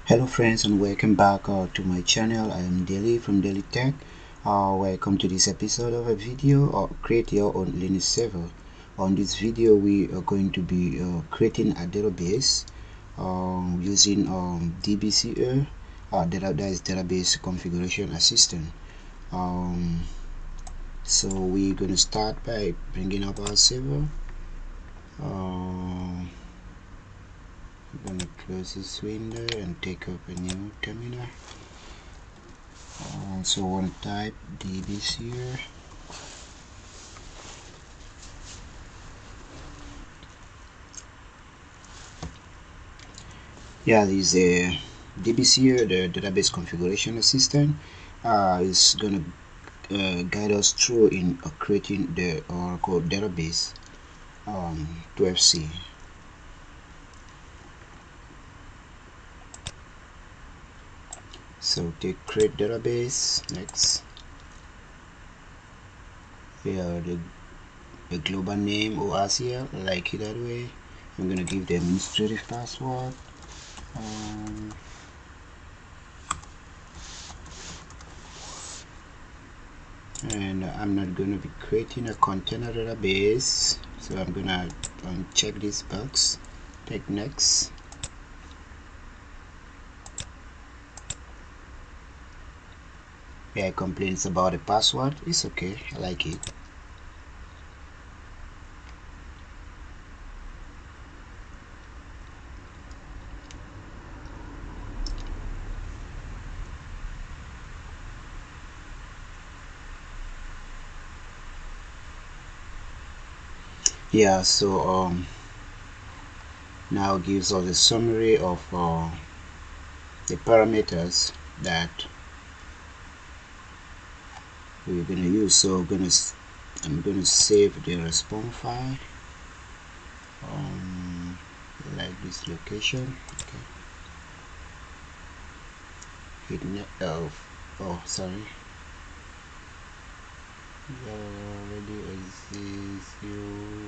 Hello friends, and welcome back to my channel. I am Daily from Daily Tech. Welcome to this episode of a video create your own Linux server. On this video we are going to be creating a database using DBCA, that is database configuration assistant. So we're going to start by bringing up our server. I'm going to close this window and take up a new terminal. So I want to type DBCA. Yeah, this is a DBCA, the database configuration assistant, is gonna guide us through in creating the Oracle database 12c. So take create database. Next, here the global name ORCL, like it that way. I'm gonna give the administrative password. And I'm not going to be creating a container database, so I'm gonna check this box, take next. Yeah, it complains about the password. It's okay, I like it. Yeah, so now gives us a summary of the parameters that we're gonna use. So I'm gonna save the response file like this location. Okay, hit sorry, already exists. You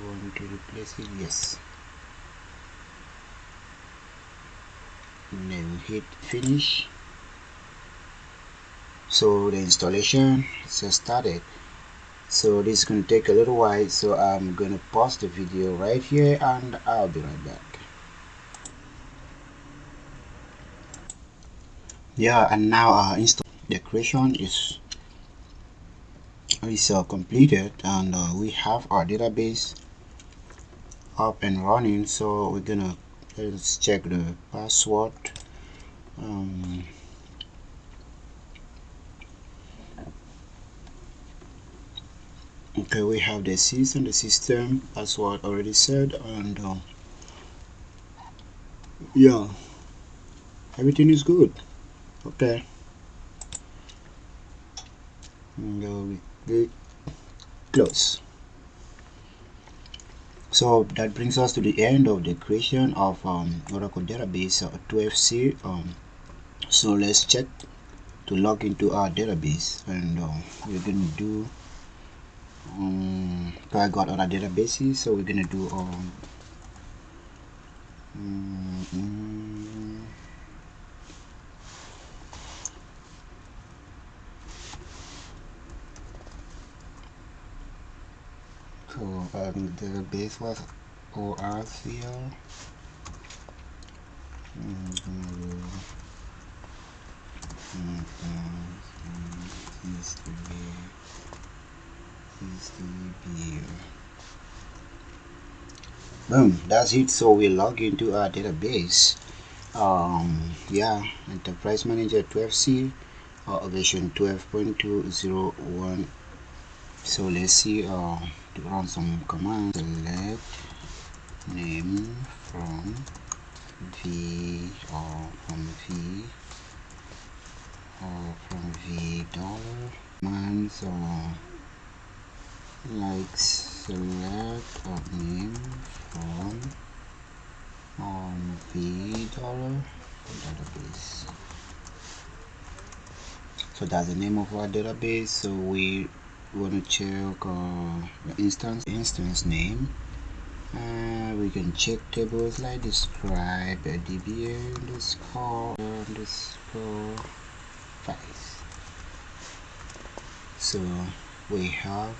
want to replace it? Yes. And then hit finish. So the installation just started. So this is going to take a little while, so I'm going to pause the video right here and I'll be right back. Yeah, and now our install creation is completed, and we have our database up and running. So we're gonna let's check the password. Okay, we have the system password already set, and yeah, everything is good. Okay, and we close. So that brings us to the end of the creation of Oracle database 12c. So let's check to log into our database, and we're gonna do so I got other databases, so we're gonna do so the database was ORCL. Boom, that's it. So we log into our database. Yeah, Enterprise Manager 12c, version 12.201. So let's see to run some commands. Select name from v or from v or from v dollar commands, like select a name from v dollar database. So that's the name of our database. So we want to check the instance name. We can check tables like describe a DBA underscore underscore files. So we have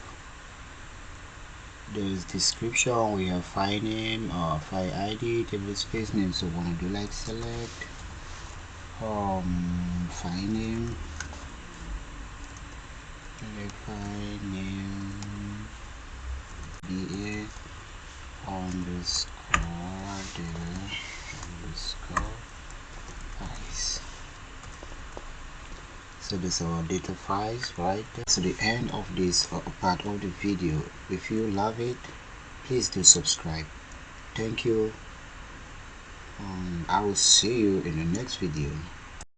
there's description, we have file name or file ID, table space name. So what I do, like select file name, select file name BA underscore files. So this is our data files right there. So the end of this part of the video. If you love it, please do subscribe. Thank you. I will see you in the next video.